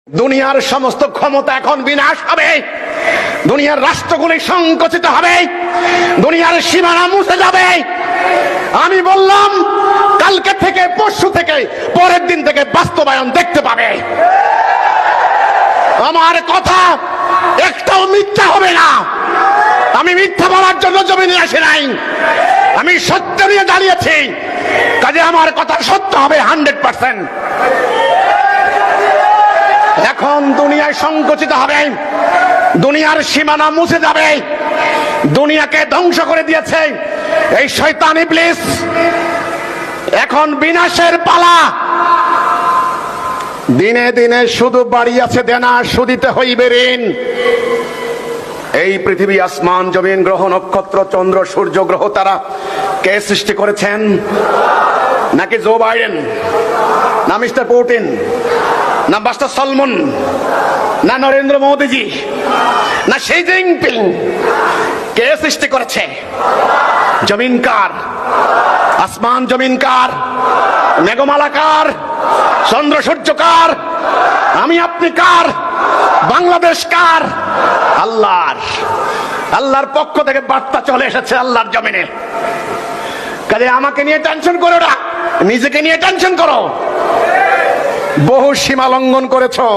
দুনিয়ার সমস্ত ক্ষমতা এখন বিনাশ হবে, দুনিয়ার রাষ্ট্রগুলি সংকুচিত হবে, দুনিয়ার সীমানা মুছে যাবে। আমি বললাম কালকে থেকে, পরশু থেকে, পরের দিন থেকে বাস্তবায়ন দেখতে পাবে। আমার কথা একটাও মিথ্যা হবে না। আমি মিথ্যা বলার জন্য জমিনে আসি নাই, আমি সত্য নিয়ে দাঁড়িয়েছি। কাজে আমার কথা সত্য হবে 100%। এখন দুনিয়ায় সংকুচিত হবে, দুনিয়ার সীমানা মুছে যাবে, দুনিয়াকে ধ্বংস করে দিয়েছে এই শয়তান ইবলিস। এখন বিনাশের পালা। দিনে দিনে শুধু বাড়িয়াছে দেনা, শুধিতে হইবে ঋণ। এই পৃথিবী, আসমান, জমিন, গ্রহ, নক্ষত্র, চন্দ্র, সূর্য, গ্রহ, তারা কে সৃষ্টি করেছেন? নাকি জো বাইডেন, না মিস্টার পুতিন, না মাস্টার সলমন, না নরেন্দ্র মোদীজি, না শি জিনপিং? কে সৃষ্টি করেছে? জমিন কার? আসমান জমিন কার? মেঘমালা কার? চন্দ্র সূর্য কার? আমি আপনি কার? বাংলাদেশ কার? আল্লাহর। আল্লাহর পক্ষ থেকে বার্তা চলে এসেছে আল্লাহর জমিনে। কাজে আমাকে নিয়ে টেনশন করো না, নিজেকে নিয়ে টেনশন করো। বহু সীমা লঙ্ঘন করেছো।